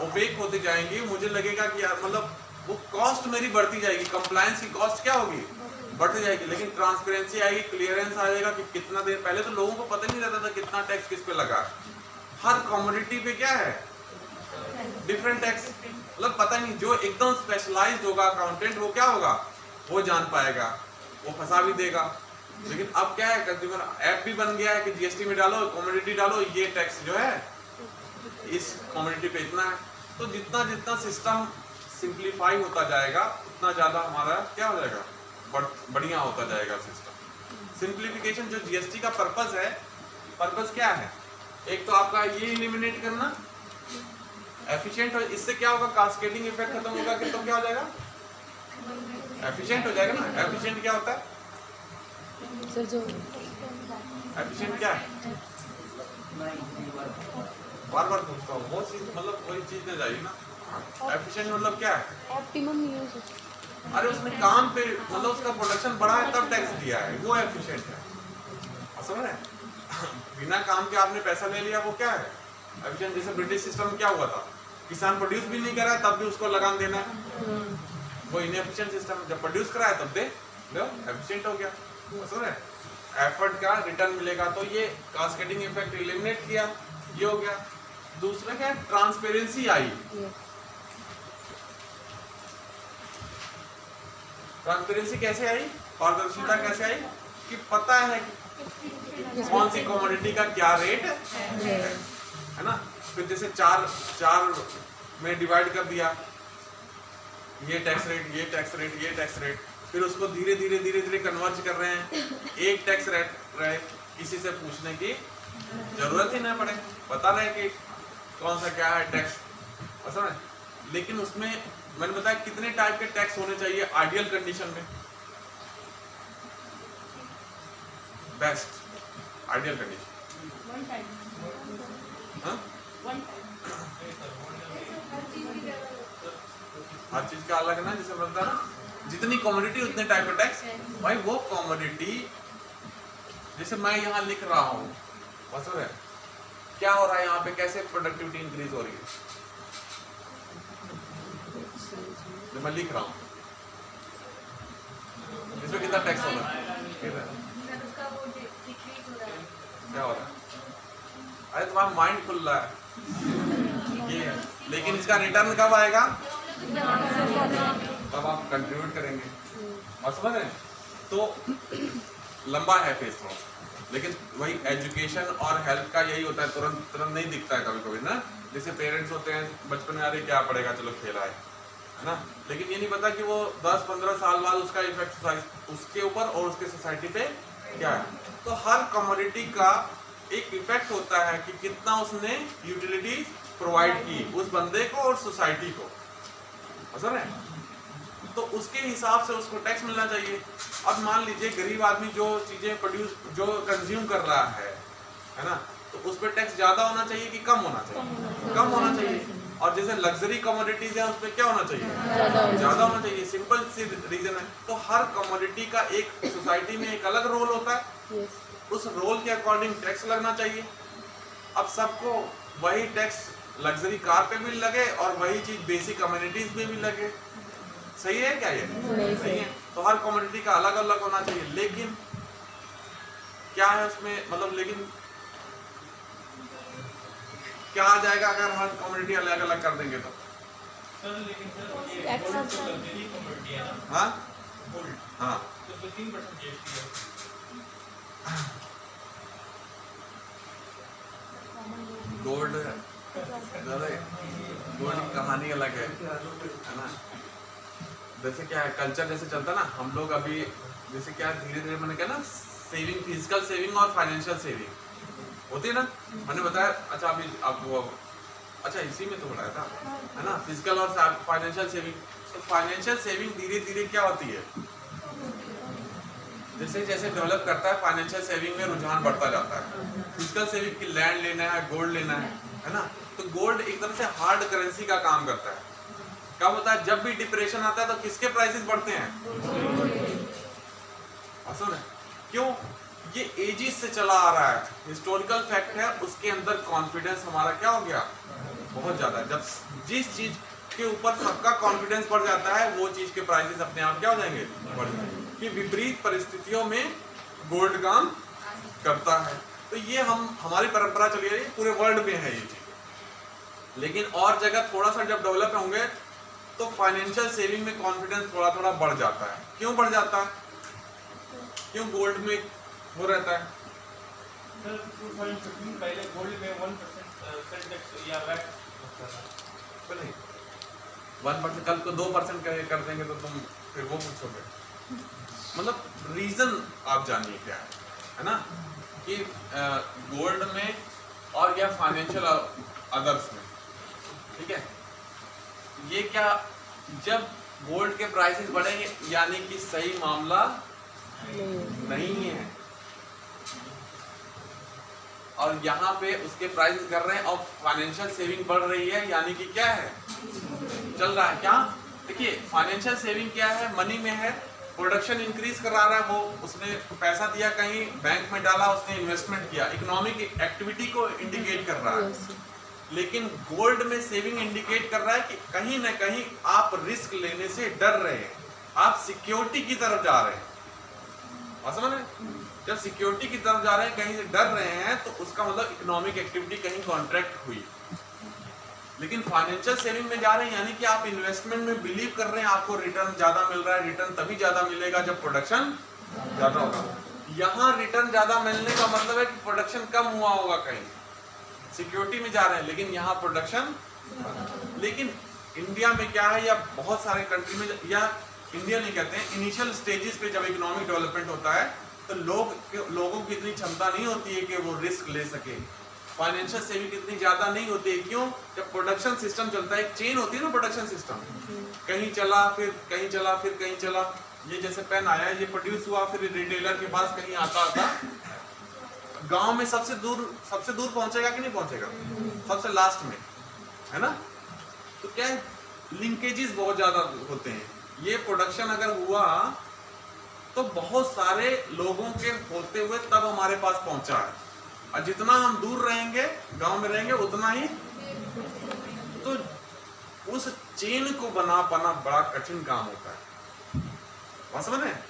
B: ओपेक होती जाएंगी, मुझे लगेगा कि यार मतलब वो कॉस्ट मेरी बढ़ती जाएगी, कंप्लायंस की कॉस्ट क्या होगी, बढ़ती जाएगी। लेकिन ट्रांसपेरेंसी आएगी, क्लियरेंस आ जाएगा कि कितना देर पहले तो लोगों को पता नहीं रहता था कितना टैक्स किस पे लगा। हर कमोडिटी पे क्या है डिफरेंट टैक्स, मतलब पता नहीं। जो एकदम स्पेशलाइज्ड होगा अकाउंटेंट, वो क्या होगा, वो जान पाएगा, वो फंसा भी देगा। लेकिन अब क्या है, कंज्यूमर ऐप भी बन गया है कि जीएसटी में डालो, कमोडिटी डालो, ये टैक्स जो है इस कमोडिटी पे इतना है। तो जितना जितना सिस्टम सिंप्लीफाई होता जाएगा उतना ज्यादा हमारा क्या हो जाएगा, बढ़िया होता जाएगा सिस्टम। सिंप्लीफिकेशन जो जीएसटी का पर्पस है, पर्पस क्या है, एक तो आपका ये एलिमिनेट करना, एफिशिएंट हो, इससे क्या होगा, कास्केडिंग इफेक्ट खत्म होगा कि तो क्या हो जाएगा, एफिशिएंट हो जाएगा ना। एफिशिएंट क्या होता है
A: सर, जो
B: एफिशिएंट क्या है, बार बार पूछता हूँ, वो चीज मतलब वही चीज नहीं जाएगी ना। एफिशिएंट मतलब क्या है,
A: ऑप्टिमम यूज।
B: अरे उसने काम पे मतलब उसका प्रोडक्शन बढ़ा है तब टैक्स दिया है, वो एफिशिएंट है। समझ रहे हैं? बिना काम के आपने पैसा ले लिया, वो क्या है एफिशिएंट। जैसे ब्रिटिश सिस्टम में क्या हुआ था, किसान प्रोड्यूस भी नहीं कर रहा है तब भी उसको लगान देना है, वो इनएफिशिएंट सिस्टम जब प्रोड्यूस कराया तब दे लो एफिशिएंट हो गया। समझ रहे? एफर्ट का रिटर्न मिलेगा, तो ये कास्केडिंग इफेक्ट एलिमिनेट किया, ये हो गया। दूसरा क्या है, ट्रांसपेरेंसी आई। ट्रांसपेरेंसी कैसे आई, पारदर्शिता कैसे आई कि पता है कि कौन सी कमोडिटी का क्या रेट है ना। फिर जैसे चार में डिवाइड कर दिया, ये टैक्स रेट, ये टैक्स रेट, ये टैक्स रेट, फिर उसको धीरे धीरे कन्वर्ज कर रहे हैं, एक टैक्स रेट रहे, किसी से पूछने की जरूरत ही नहीं पड़े, पता रहे कि कौन सा क्या है टैक्स, समझ। लेकिन उसमें मैंने बताया कितने टाइप के टैक्स होने चाहिए आइडियल कंडीशन में, बेस्ट आइडियल कंडीशन। हाँ, हर चीज का अलग है ना, जैसे बोलता ना जितनी कमोडिटी उतने टाइप का टैक्स। भाई वो कमोडिटी जैसे मैं यहाँ लिख रहा हूँ, समझ रहे क्या हो रहा है यहाँ पे, कैसे प्रोडक्टिविटी इंक्रीज हो रही है, जो मैं लिख रहा हूँ इसमें कितना टैक्स हो रहा है, क्या हो रहा है? अरे तुम्हारा माइंड खुल रहा है ये, लेकिन इसका रिटर्न कब आएगा, तब आप कंट्रीब्यूट करेंगे। और समझ रहे हैं, तो लंबा है फेस थोड़ा, लेकिन वही एजुकेशन और हेल्थ का यही होता है, तुरंत नहीं दिखता है कभी कभी ना। जैसे पेरेंट्स होते हैं बचपन में, अरे क्या पड़ेगा चलो खेला है ना, लेकिन ये नहीं पता कि वो 10-15 साल बाद उसका इफेक्ट उसके ऊपर और उसके सोसाइटी पे क्या है। तो हर कमोडिटी का एक इफेक्ट होता है कि कितना उसने यूटिलिटी प्रोवाइड की उस बंदे को और सोसाइटी को, समझ रहे हैं? तो उसके हिसाब से उसको टैक्स मिलना चाहिए। अब मान लीजिए गरीब आदमी जो चीजें प्रोड्यूस जो कंज्यूम कर रहा है ना, तो उस पर टैक्स ज्यादा होना चाहिए कि कम होना चाहिए? कम होना चाहिए। और जैसे लग्जरी कमोडिटीज है उस पर क्या होना चाहिए? ज्यादा होना चाहिए। सिंपल सी रीजन है। तो हर कमोडिटी का एक सोसाइटी में एक अलग रोल होता है, उस रोल के अकॉर्डिंग टैक्स लगना चाहिए। अब सबको वही टैक्स लग्जरी कार पे भी लगे और वही चीज बेसिक कम्युनिटीज में भी लगे, सही है क्या ये? नहीं है। तो हर कम्युनिटी का अलग अलग होना चाहिए। लेकिन क्या है उसमें, मतलब लेकिन क्या आ जाएगा अगर हर कम्युनिटी अलग अलग कर देंगे तो?
C: सर लेकिन सर ये गोल्ड तो लग्जरी कमोडिटी है ना।
B: हाँ
C: गोल्ड,
B: हाँ,
C: तो 15% जीएसटी है।
B: गोल्ड गोल्ड की कहानी अलग है ना। जैसे क्या है, कल्चर जैसे चलता है ना, हम लोग अभी जैसे क्या धीरे धीरे मैंने कहा ना, सेविंग, फिजिकल सेविंग और फाइनेंशियल सेविंग होती है ना। मैंने बताया, अच्छा अभी आप वो, अच्छा इसी में तो बताया था है ना, फिजिकल और फाइनेंशियल सेविंग। तो फाइनेंशियल सेविंग धीरे धीरे क्या होती है, जैसे जैसे डेवलप करता है फाइनेंशियल सेविंग में रुझान बढ़ता जाता है। फिजिकल सेविंग की लैंड लेना है, गोल्ड लेना है ना। तो गोल्ड एक तरह से हार्ड करेंसी का काम करता है। क्या होता है, जब भी डिप्रेशन आता है तो किसके प्राइसेस बढ़ते हैं? असल है क्यों? ये एजिस से चला आ रहा है, हिस्टोरिकल फैक्ट है। उसके अंदर कॉन्फिडेंस हमारा क्या हो गया, बहुत ज्यादा है। जब जिस चीज के ऊपर सबका कॉन्फिडेंस बढ़ जाता है, वो चीज के प्राइसेस अपने आप क्या हो जाएंगे, बढ़ जाएंगे। कि विपरीत परिस्थितियों में गोल्ड काम करता है। तो ये हमारी परंपरा चली आ रही है, पूरे वर्ल्ड में है ये चीज। लेकिन और जगह थोड़ा सा जब डेवलप होंगे तो फाइनेंशियल सेविंग में कॉन्फिडेंस थोड़ा थोड़ा बढ़ जाता है। क्यों बढ़ जाता है? क्यों गोल्ड में हो रहता है?
C: सर 2015 पहले गोल्ड में 1% सेल टैक्स या वैट लगता था।
B: नहीं 1%, कल को 2% कर देंगे तो तुम फिर वो पूछोगे। मतलब रीजन आप जानिए क्या है ना, कि गोल्ड में और या फाइनेंशियल अदर्स में, ठीक है, ये क्या, जब गोल्ड के प्राइसेस बढ़ेंगे यानी कि सही मामला नहीं है, और यहाँ पे उसके प्राइसेस कर रहे हैं और फाइनेंशियल सेविंग बढ़ रही है, यानी कि क्या है, चल रहा है क्या? देखिए फाइनेंशियल सेविंग क्या है, मनी में है, प्रोडक्शन इंक्रीज करा रहा है, वो उसने पैसा दिया कहीं बैंक में डाला, उसने इन्वेस्टमेंट किया, इकोनॉमिक एक्टिविटी को इंडिकेट कर रहा है। लेकिन गोल्ड में सेविंग इंडिकेट कर रहा है कि कहीं ना कहीं आप रिस्क लेने से डर रहे हैं, आप सिक्योरिटी की तरफ जा रहे हैं। बात समझ रहे हैं? जब सिक्योरिटी की तरफ जा रहे हैं, कहीं से डर रहे हैं, तो उसका मतलब इकोनॉमिक एक्टिविटी कहीं कॉन्ट्रैक्ट हुई। लेकिन फाइनेंशियल सेविंग में जा रहे हैं यानी कि आप इन्वेस्टमेंट में बिलीव कर रहे हैं, आपको रिटर्न ज्यादा मिल रहा है। रिटर्न तभी ज्यादा मिलेगा जब प्रोडक्शन ज्यादा होगा। यहाँ रिटर्न ज्यादा मिलने का मतलब है कि प्रोडक्शन कम हुआ होगा कहीं, सिक्योरिटी में जा रहे हैं, लेकिन यहाँ प्रोडक्शन। लेकिन इंडिया में क्या है, या बहुत सारे कंट्री में, या इंडिया नहीं कहते हैं, इनिशियल स्टेजेस पे जब इकोनॉमिक डेवलपमेंट होता है तो लोगों की इतनी क्षमता नहीं होती है कि वो रिस्क ले सके। फाइनेंशियल सेविंग इतनी ज्यादा नहीं होती है। क्यों? जब प्रोडक्शन सिस्टम चलता है, एक चेन होती है ना प्रोडक्शन सिस्टम, कहीं चला फिर कहीं चला फिर कहीं चला। ये जैसे पेन आया, ये प्रोड्यूस हुआ, फिर रिटेलर के पास कहीं आता गांव में सबसे दूर पहुंचेगा कि नहीं पहुंचेगा? सबसे लास्ट में, है ना? तो क्या है, लिंकेजेस बहुत ज्यादा होते हैं। ये प्रोडक्शन अगर हुआ तो बहुत सारे लोगों के होते हुए तब हमारे पास पहुंचा है, और जितना हम दूर रहेंगे, गांव में रहेंगे, उतना ही। तो उस चेन को बना पाना बड़ा कठिन काम होता है। समझ रहे हैं?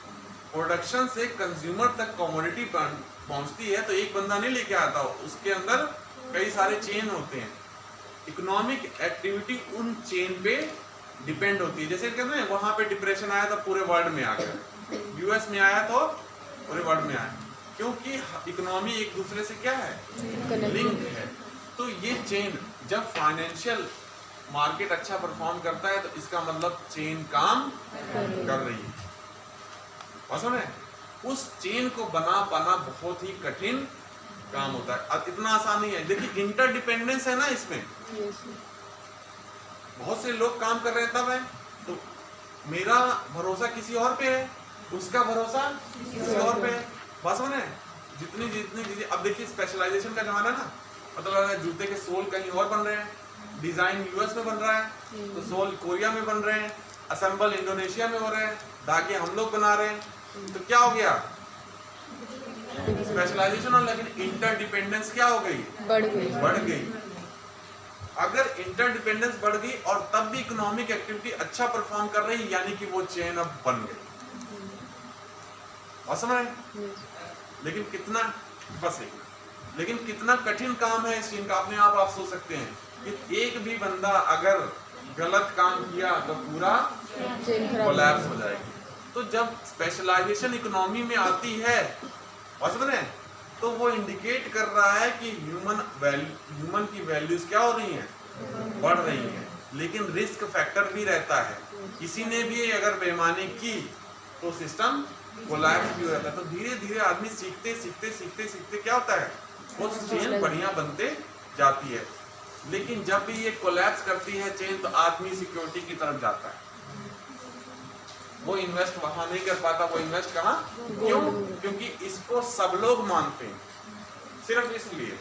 B: प्रोडक्शन से कंज्यूमर तक कमोडिटी पहुंचती है तो एक बंदा नहीं लेके आता, उसके अंदर कई सारे चेन होते हैं। इकोनॉमिक एक्टिविटी उन चेन पे डिपेंड होती है। जैसे कहते हैं वहां पे डिप्रेशन आया तो पूरे वर्ल्ड में आ गया, यूएस में आया तो पूरे वर्ल्ड में आया, क्योंकि इकोनॉमी एक दूसरे से क्या है, लिंक है। तो ये चेन, जब फाइनेंशियल मार्केट अच्छा परफॉर्म करता है तो इसका मतलब चेन काम कर रही है। समझ है? उस चेन को बना पाना बहुत ही कठिन काम होता है, अब इतना आसान नहीं है। देखिए इंटरडिपेंडेंस है ना इसमें, बहुत से लोग काम कर रहे हैं तब है, तो मेरा भरोसा किसी और पे है, उसका भरोसा किसी और पे है। बस समझ है? जितनी अब देखिए स्पेशलाइजेशन का जमाना है ना, मतलब जूते के सोल कहीं और बन रहे हैं, डिजाइन यूएस में बन रहा है, तो सोल कोरिया में बन रहे हैं, असेंबल इंडोनेशिया में हो रहे हैं, धागे हम लोग बना रहे हैं। तो क्या हो गया, स्पेशलाइजेशन। और लेकिन इंटरडिपेंडेंस क्या हो गई, बढ़ गई। अगर इंटरडिपेंडेंस बढ़ गई और तब भी इकोनॉमिक एक्टिविटी अच्छा परफॉर्म कर रही, यानी कि वो चेन अब बन गई। और समझ रहे? लेकिन कितना, बस एक, लेकिन कितना कठिन काम है इस चेन का, अपने आप सोच सकते हैं कि एक भी बंदा अगर गलत काम किया तो पूरा कोलैप्स हो जाएगी। तो जब स्पेशलाइजेशन इकोनॉमी में आती है, और समझ रहे, तो वो इंडिकेट कर रहा है कि ह्यूमन की वैल्यूज क्या हो रही हैं, बढ़ रही हैं। लेकिन रिस्क फैक्टर भी रहता है, किसी ने भी अगर बेईमानी की तो सिस्टम कोलैप्स भी हो जाता है। तो धीरे धीरे आदमी सीखते क्या होता है, वो चेन बढ़िया बनते जाती है। लेकिन जब भी ये कोलैप्स करती है चेन, तो आदमी सिक्योरिटी की तरफ जाता है, वो इन्वेस्ट वहां नहीं कर पाता। वो इन्वेस्ट कहाँ, क्यों? क्योंकि इसको सब लोग मानते हैं, सिर्फ इसलिए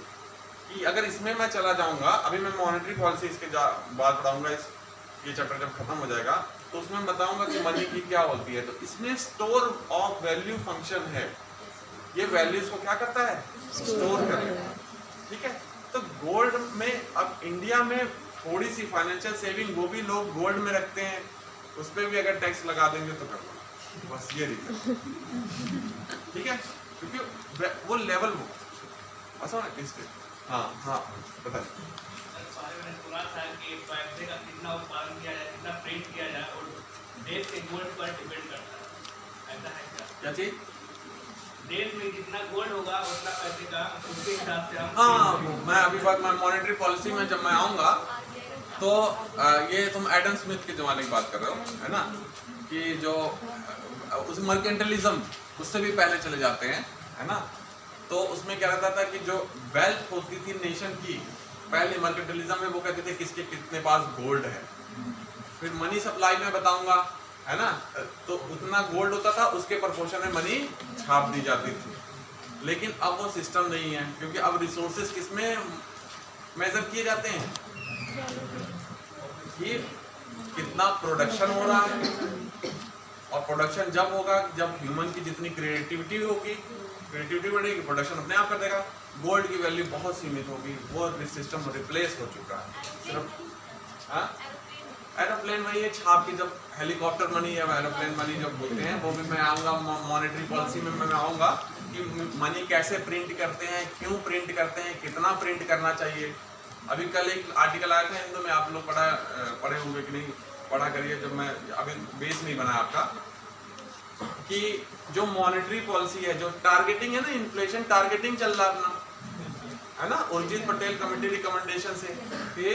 B: कि अगर इसमें मैं चला जाऊंगा, अभी मैं मॉनेटरी पॉलिसी इसके बाद पढ़ाऊंगा, ये चैप्टर जब खत्म हो जाएगा तो उसमें बताऊंगा कि मनी की क्या होती है। तो इसमें स्टोर ऑफ वैल्यू फंक्शन है, ये वैल्यूज को क्या करता है, स्टोर करता है। ठीक है? तो गोल्ड में अब इंडिया में थोड़ी सी फाइनेंशियल सेविंग वो भी लोग गोल्ड में रखते हैं, उस पर भी अगर टैक्स लगा देंगे तो कर लो, बस ये रीजन। ठीक है? क्योंकि वो लेवल वो ऐसा ना इसके। हाँ बताइए।
C: कितना उत्पादन किया जाए, कितना प्रिंट किया जाए, और देश के गोल्ड पर डिपेंड करता है, ऐसा है क्या चीज? देश में जितना गोल्ड होगा उतना पैसे का उसके हिसाब से हम।
B: हाँ, मैं अभी बात, मैं मॉनेटरी पॉलिसी में जब मैं आऊँगा तो ये तुम एडम स्मिथ के ज़माने की बात कर रहे हो, है ना, कि जो उस मर्केंटलिज्म उससे भी पहले चले जाते हैं, है ना। तो उसमें क्या रहता था कि जो वेल्थ होती थी नेशन की, पहले मर्केंटलिज्म में वो कहते थे किसके कितने पास गोल्ड है। फिर मनी सप्लाई में बताऊंगा, है ना, तो उतना गोल्ड होता था, उसके प्रोपोर्शन में मनी छाप दी जाती थी। लेकिन अब वो सिस्टम नहीं है, क्योंकि अब रिसोर्सेज किसमें मेजर किए जाते हैं, कि कितना प्रोडक्शन हो रहा है। और प्रोडक्शन जब होगा जब ह्यूमन की जितनी क्रिएटिविटी होगी क्रिएटिविटी बढ़ेगी, प्रोडक्शन अपने आप कर देगा। गोल्ड की वैल्यू बहुत सीमित होगी, वो सिस्टम रिप्लेस हो चुका है। सिर्फ हाँ एरोप्लेन वही है, छाप की जब हेलीकॉप्टर मनी या एरोप्लेन मनी जब बोलते हैं, वो भी मैं आऊँगा मॉनेटरी पॉलिसी में, मैं आऊँगा कि मनी कैसे प्रिंट करते हैं, क्यों प्रिंट करते हैं, कितना प्रिंट करना चाहिए। अभी कल एक आर्टिकल आया था हिंदू में, आप लोग पढ़े होंगे कि नहीं, पढ़ा करिए, जब मैं अभी बेस नहीं बना आपका, कि जो मॉनेटरी पॉलिसी है, जो टारगेटिंग है ना, इन्फ्लेशन टारगेटिंग चल रहा अपना है ना, उर्जित पटेल कमेटी रिकमेंडेशन से कि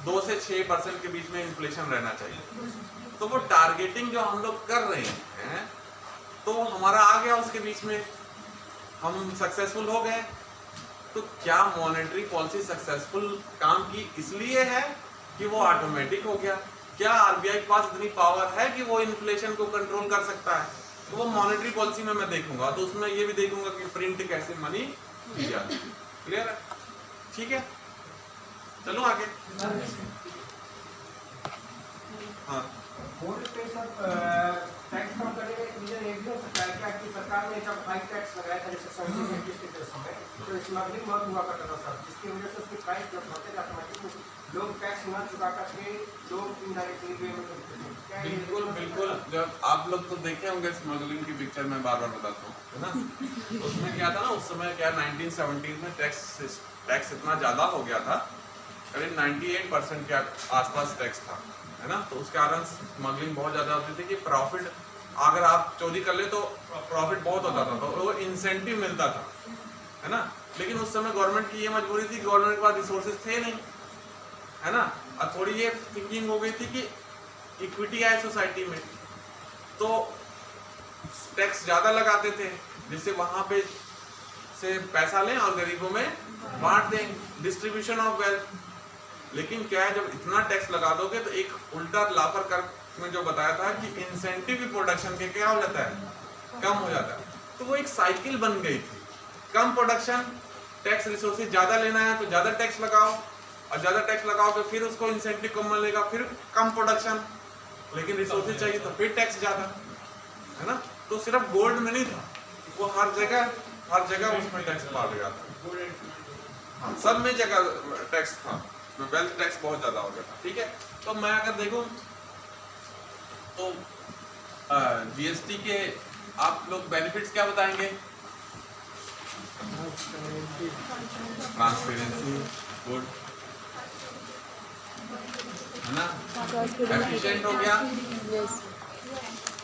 B: 2 से 6% के बीच में इन्फ्लेशन रहना चाहिए। तो वो टारगेटिंग जो हम लोग कर रहे हैं, तो हमारा आ गया उसके बीच में, हम सक्सेसफुल हो गए। तो क्या मॉनेटरी पॉलिसी सक्सेसफुल काम की इसलिए है कि वो ऑटोमेटिक हो गया? क्या आरबीआई के पास इतनी पावर है कि वो इन्फ्लेशन को कंट्रोल कर सकता है? तो वो मॉनेटरी पॉलिसी में मैं देखूंगा, तो उसमें ये भी देखूंगा कि प्रिंट कैसे मनी की जाती है। क्लियर है? ठीक है, चलो आगे। हाँ,
D: गोल्ड पे सब टैक्स कम करने का रीजन ये भी हो सकता है क्या कि सरकार ने जब हाई टैक्स लगाया था जैसे 70 के समय, तो स्मगलिंग बहुत हुआ करता था सर, जिसकी वजह से उसकी प्राइस जब बढ़ते ऑटोमेटिकली लोग टैक्स ना चुका करके लोग इनडायरेक्टली पे में करते थे।
B: बिल्कुल बिल्कुल। जब आप लोग तो देखे होंगे स्मगलिंग की पिक्चर, में बार बार बताता हूँ, है ना। उसमें क्या था ना, उस समय क्या 1970 में टैक्स इतना ज़्यादा हो गया था, करीब 98% के आसपास टैक्स था, है ना। तो उस कारण स्मगलिंग बहुत ज़्यादा होती थी कि प्रॉफिट अगर आप चोरी कर ले तो प्रॉफिट बहुत होता था, तो वो इंसेंटिव मिलता था, है ना। लेकिन उस समय गवर्नमेंट की ये मजबूरी थी, गवर्नमेंट के पास रिसोर्सेज थे नहीं, है ना। और थोड़ी ये थिंकिंग हो गई थी कि इक्विटी आए सोसाइटी में, तो टैक्स ज़्यादा लगाते थे, जिससे वहाँ पे से पैसा लें और गरीबों में बांट दें, डिस्ट्रीब्यूशन ऑफ वेल्थ। लेकिन क्या है, जब इतना टैक्स लगा दोगे तो एक उल्टा लाफर कर में जो बताया था कि इंसेंटिव भी प्रोडक्शन के क्या हो जाता है, कम हो जाता है। तो वो एक साइकिल बन गई थी, कम प्रोडक्शन, टैक्स रिसोर्सेज ज़्यादा लेना है तो ज़्यादा टैक्स लगाओ, और ज़्यादा टैक्स लगाओगे फिर उसको इंसेंटिव कम मिलेगा, फिर कम प्रोडक्शन, लेकिन रिसोर्सेज चाहिए तो फिर टैक्स ज़्यादा, है ना। तो सिर्फ गोल्ड में नहीं था, वो हर जगह उसमें टैक्स मार गया था। हाँ, सब में जगह टैक्स था, वेल्थ टैक्स बहुत ज़्यादा हो गया था। ठीक है, तो मैं अगर देखूँ तो जीएसटी के आप लोग बेनिफिट्स क्या बताएंगे? ट्रांसपेरेंसी, गुड, है ना, एफिशिएंट हो गया।
A: यस,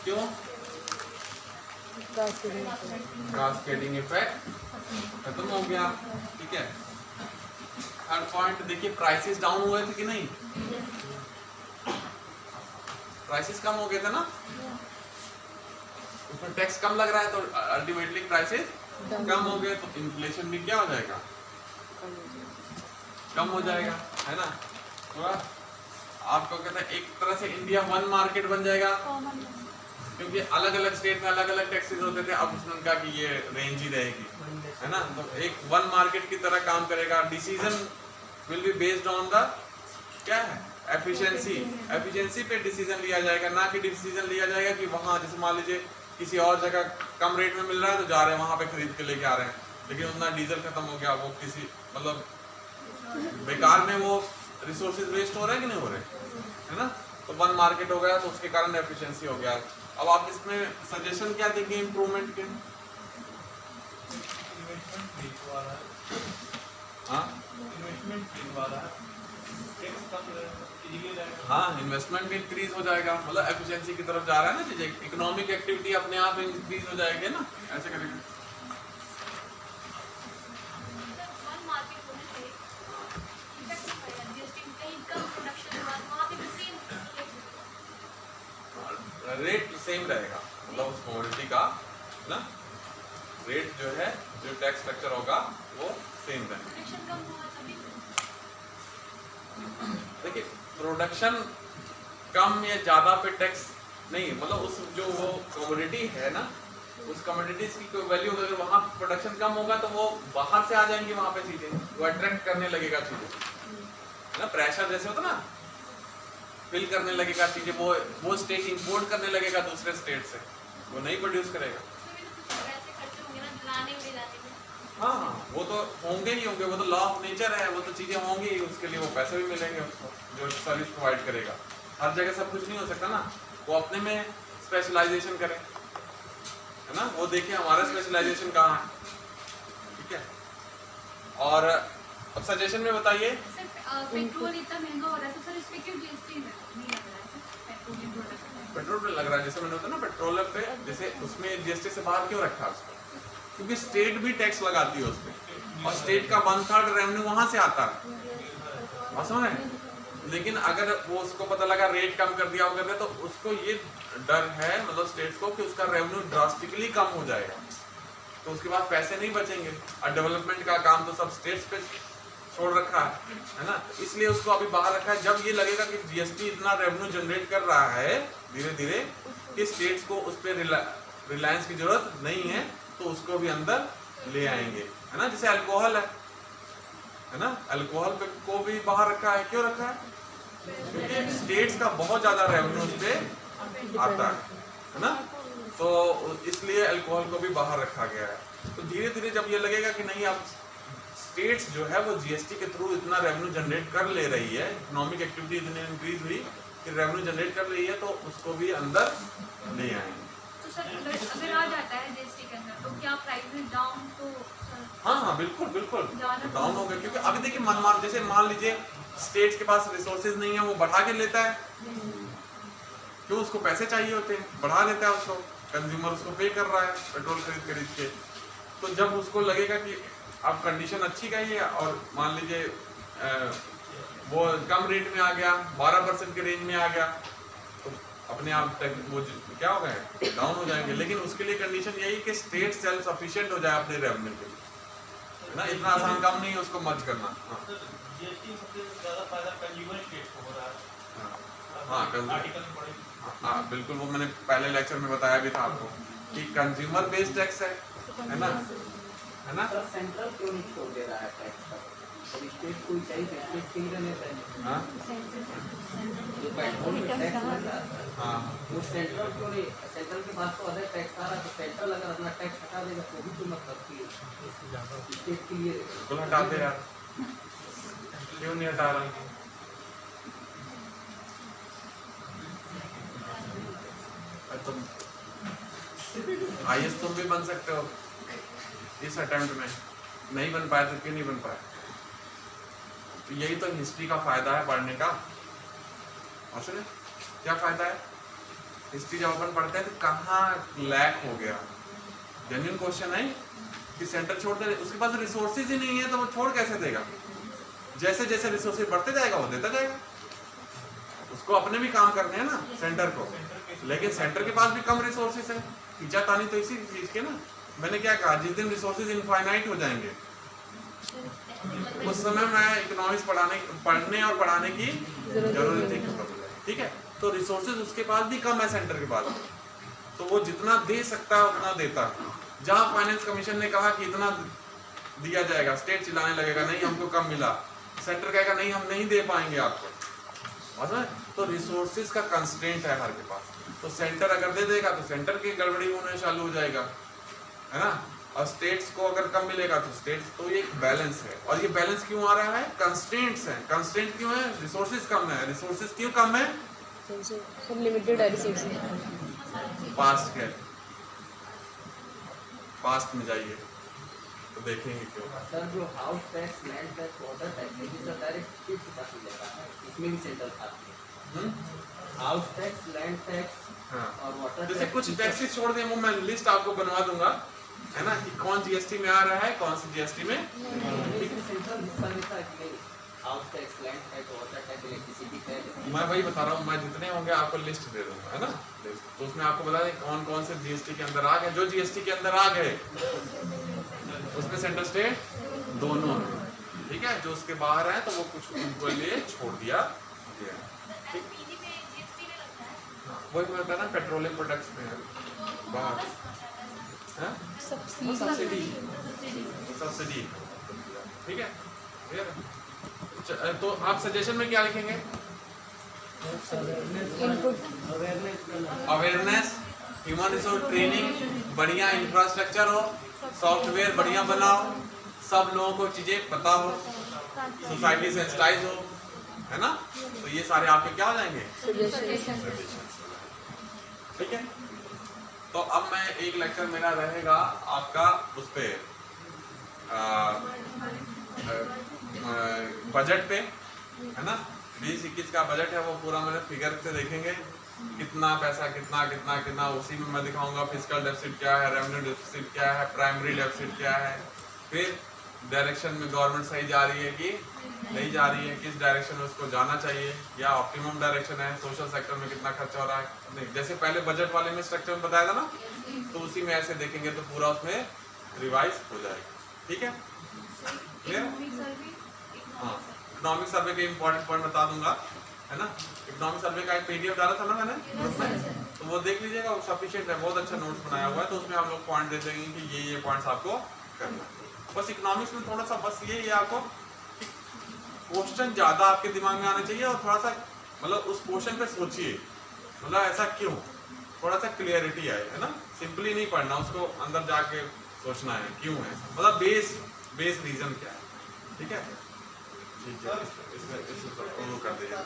B: क्यों? कास्केडिंग इफेक्ट खत्म हो गया। ठीक है, थर्ड पॉइंट देखिए, प्राइसेस डाउन हुए थे कि नहीं? प्राइसेस कम हो गए थे ना, उसमें टैक्स कम लग रहा है तो अल्टीमेटली प्राइसेस कम हो गए, तो इन्फ्लेशन भी क्या हो जाएगा, कम हो जाएगा, है ना। तो आपको कहता है एक तरह से इंडिया वन मार्केट बन जाएगा, क्योंकि अलग अलग स्टेट में अलग अलग टैक्सेस होते थे, अब उसने कहा कि ये रेंज ही रहेगी, है ना। तो एक वन मार्केट की तरह काम करेगा। Decision will be based on the क्या है, एफिशिएंसी पे डिसीजन लिया जाएगा, ना कि डिसीजन लिया जाएगा कि वहाँ जैसे मान लीजिए किसी और जगह कम रेट में मिल रहा है तो जा रहे हैं वहाँ पे खरीद के लेके आ रहे हैं, लेकिन उतना डीजल खत्म हो गया, वो किसी मतलब बेकार में वो रिसोर्सेज वेस्ट हो रहे हैं कि नहीं हो रहे, है ना। तो वन मार्केट हो गया, तो उसके कारण एफिशिएंसी हो गया। अब आप इसमें सजेशन क्या देंगे इम्प्रूवमेंट के? हाँ, हाँ, इन्वेस्टमेंट भी इंक्रीज हो जाएगा, मतलब एफिशिएंसी की तरफ जा रहा है ना चीजें, इकोनॉमिक एक्टिविटी अपने आप इंक्रीज हो जाएगी ना, ऐसे करेंगे। रेट सेम रहेगा, मतलब उस कमोडिटी का ना रेट जो है, जो टैक्स स्ट्रक्चर होगा वो सेम रहेगा। देखिए, प्रोडक्शन कम या ज़्यादा पे टैक्स नहीं, मतलब उस जो वो कमोडिटी है ना, उस कमोडिटीज की कोई वैल्यू, अगर वहाँ प्रोडक्शन कम होगा तो वो बाहर से आ जाएंगी वहाँ पे चीज़ें, वो अट्रैक्ट करने लगेगा चीज़ें, है ना। प्रेशर जैसे होता ना, फिल करने लगेगा चीज़ें, वो स्टेट इंपोर्ट करने लगेगा दूसरे स्टेट से, वो नहीं प्रोड्यूस करेगा। होंगे ही होंगे, वो तो लॉ ऑफ नेचर है, वो तो चीज़ें होंगी ही, उसके लिए वो पैसे भी मिलेंगे उसको जो सर्विस प्रोवाइड करेगा। हर जगह सब कुछ नहीं हो सकता ना, वो अपने में स्पेशलाइजेशन करे, है ना, वो देखें हमारा स्पेशलाइजेशन कहाँ है, ठीक है। और अब सजेशन में बताइए।
E: सर पेट्रोल इतना महंगा हो रहा है तो सर इस पे क्यों जीएसटी नहीं लग रहा है सर पेट्रोलियम प्रोडक्ट?
B: पेट्रोल पे लग रहा है, जैसे मैंने होता ना पेट्रोलियम पे, जैसे उसमें जीएसटी से बाहर क्यों रखा है उसको, क्योंकि स्टेट भी टैक्स लगाती है उसमें और स्टेट का 1/3 रेवेन्यू वहां से आता है, और समझ रहे हैं? लेकिन अगर वो उसको पता लगा रेट कम कर दिया वगैरह तो उसको ये डर है मतलब स्टेट्स को कि उसका रेवेन्यू ड्रास्टिकली कम हो जाएगा, तो उसके बाद पैसे नहीं बचेंगे और डेवलपमेंट का काम तो सब स्टेट्स पे छोड़ रखा है ना, इसलिए उसको अभी बाहर रखा है। जब ये लगेगा कि जीएसटी इतना रेवेन्यू जनरेट कर रहा है धीरे धीरे कि स्टेट्स को उस पर रिलायंस की जरूरत नहीं है तो उसको भी अंदर ले आएंगे, है ना। जैसे अल्कोहल है ना, अल्कोहल को भी बाहर रखा है, क्यों रखा है? क्योंकि स्टेट्स का बहुत ज्यादा रेवेन्यू उस पे आता है ना, तो इसलिए अल्कोहल को भी बाहर रखा गया है। तो धीरे धीरे जब ये लगेगा कि नहीं अब स्टेट्स जो है वो जीएसटी के थ्रू इतना रेवेन्यू जनरेट कर ले रही है, इकोनॉमिक एक्टिविटी इतनी इंक्रीज हुई कि रेवेन्यू जनरेट कर रही है, तो उसको भी अंदर ले आएंगे।
E: तो सर अगर आ जाता है जीएसटी के अंदर तो क्या प्राइस में डाउन तो
B: हाँ बिल्कुल बिल्कुल डाउन हो गया, क्योंकि अभी देखिए जैसे मान लीजिए स्टेट्स के पास रिसोर्सेज नहीं है, वो बढ़ा के लेता है, क्यों? उसको पैसे चाहिए होते हैं, बढ़ा लेता है उसको, कंज्यूमर उसको पे कर रहा है पेट्रोल खरीद के। तो जब उसको लगेगा कि अब कंडीशन अच्छी गई है और मान लीजिए वो कम रेट में आ गया, 12% के रेंज में आ गया, तो अपने आप वो क्या हो गए डाउन हो जाएंगे। लेकिन उसके लिए कंडीशन यही कि स्टेट सेल्फ सफिशिएंट हो जाए अपने रेवेन्यू के, है ना, इतना आसान काम नहीं है उसको मर्ज करना।
C: जीएसटी सबसे ज्यादा फायदा कंज्यूमर स्टेट को हो रहा है।
B: हाँ बिल्कुल, वो मैंने पहले लेक्चर में बताया भी था आपको कि कंज्यूमर बेस्ड टैक्स है ना, है ना।
D: सर सेंट्रल क्यों नहीं छोड़ दे रहा है टैक्स का? और स्टेट को चाहिए, स्टेट क्यों नहीं रहता है?
B: हाँ
D: जो पेट्रोल में टैक्स लगा
B: हाँ
D: वो सेंट्रल क्यों नहीं? सेंट्रल के पास तो अदर टैक्स आ रहा है, तो सेंट्रल अगर अपना टैक्स हटा देगा तो भी तो मतलब कि स्टेट के लिए
B: बिल्कुल हटा दे यार, क्यों नहीं हटा रहा? तुम आईएएस तुम भी बन सकते हो इस अटेम्प्ट में, नहीं बन पाए तो क्यों नहीं बन पाए? तो यही तो हिस्ट्री का फायदा है पढ़ने का। और सुने क्या फायदा है हिस्ट्री, जब अपन पढ़ते हैं तो कहाँ लैक हो गया, जेन्युइन क्वेश्चन है कि सेंटर छोड़ दे, उसके पास रिसोर्सेज ही नहीं है तो वो छोड़ कैसे देगा? जैसे जैसे रिसोर्सेज बढ़ते जाएगा वो देता जाएगा, उसको अपने भी काम करने हैं ना सेंटर को, लेकिन सेंटर के पास भी कम रिसोर्सेज है। खींचा तानी तो इसी चीज के ना, मैंने क्या कहा, जिस दिन रिसोर्सेज इनफाइनाइट हो जाएंगे उस समय मैं इकोनॉमिक्स पढ़ने और पढ़ाने की जरूरत नहीं खत्म हो जाएगी, ठीक है। तो रिसोर्सेज उसके पास भी कम है सेंटर के पास, तो वो जितना दे सकता है उतना देता है। जहाँ फाइनेंस कमीशन ने कहा कि इतना दिया जाएगा, स्टेट चिल्लाने लगेगा नहीं हमको कम मिला, सेंटर कहेगा नहीं हम नहीं दे पाएंगे आपको, तो रिसोर्सेज का कंस्ट्रेंट है हर के पास। तो सेंटर अगर दे देगा तो सेंटर की गड़बड़ी होने चालू हो जाएगा, है ना, और स्टेट्स को अगर कम मिलेगा तो स्टेट्स, तो ये एक बैलेंस है। और ये बैलेंस क्यों आ रहा है? कंस्ट्रेंट्स हैं। कंस्ट्रेंट क्यों है? रिसोर्सेज कम है। रिसोर्सेज क्यों कम है?
A: सब लिमिटेड है रिसोर्सेज।
B: पास्ट है, पास्ट में जाइए तो देखेंगे क्यों।
D: सर जो house tax, land tax, water tax, ये सब डायरेक्ट स्टेट के पास ही जाता है, इसमें भी सेंट्रल खाते हैं। हाउस टैक्स, लैंड टैक्स और वाटर
B: जैसे
D: टैक्स,
B: कुछ टैक्सेस छोड़ दें, वो मैं लिस्ट आपको बनवा दूंगा, है ना, कि कौन जीएसटी में आ रहा है, कौन सी जीएसटी में
D: सेंट्रल हिस्सा लेता है कि नहीं? House tax, land tax, water tax, electricity tax.
B: मैं वही बता रहा हूँ, मैं जितने होंगे आपको लिस्ट दे दूंगा, है ना, तो उसमें आपको बता दें कौन कौन से जीएसटी के अंदर आ गए। जो जीएसटी के अंदर आ गए उसमें सेंट्रल स्टेट दोनों, ठीक है, जो उसके बाहर है तो वो कुछ उनको लिए छोड़ दिया गया, ठीक। वही मैं बता ना, पेट्रोलियम प्रोडक्ट्स में है बाहर, है सब्सिडी, ठीक है, क्लियर है। तो आप सजेशन में क्या लिखेंगे? अवेयरनेस, ह्यूमन रिसोर्स ट्रेनिंग, बढ़िया इंफ्रास्ट्रक्चर हो, सॉफ्टवेयर बढ़िया बनाओ, सब लोगों को चीजें पता हो, सोसाइटी सेंसिटाइज हो, है ना, तो ये सारे आपके क्या हो जाएंगे, सजेशंस। ठीक है, तो अब मैं एक लेक्चर मेरा रहेगा आपका उस पे बजट पे, है ना, 2021 का बजट है, वो पूरा मैंने फिगर से देखेंगे कितना पैसा कितना कितना कितना, उसी में मैं दिखाऊंगा फिस्कल डेफिसिट क्या है, रेवेन्यू डेफिसिट क्या है, प्राइमरी डेफिसिट क्या है, फिर डायरेक्शन में गवर्नमेंट सही जा रही है कि नहीं जा रही है, किस डायरेक्शन में उसको जाना चाहिए, या ऑप्टिमम डायरेक्शन है, सोशल सेक्टर में कितना खर्चा हो रहा है, नहीं जैसे पहले बजट वाले में स्ट्रक्चर में बताया था ना, तो उसी में ऐसे देखेंगे तो पूरा उसमें रिवाइज हो जाएगा। ठीक है, क्लियर? हाँ, इकोनॉमिक सर्वे के इम्पोर्टेंट पॉइंट बता दूंगा, है ना। इकोनॉमिक सर्वे का एक पीडीएफ डाला था ना मैंने ग्रुप में, तो वो देख लीजिएगा, वो सफिशिएंट है, बहुत अच्छा नोट्स बनाया हुआ है, तो उसमें हम लोग पॉइंट दे देंगे कि ये पॉइंट्स आपको करना है। बस इकोनॉमिक्स में थोड़ा सा बस ये आपको क्वेश्चन ज्यादा आपके दिमाग में आना चाहिए, और थोड़ा सा मतलब उस क्वेश्चन पे सोचिए, मतलब ऐसा क्यों, थोड़ा सा क्लियरिटी आए, है ना, सिंपली नहीं पढ़ना, उसको अंदर जाके सोचना है क्यों है, मतलब बेस रीजन क्या है। ठीक है, ठीक है, इसमें कर दीजिए।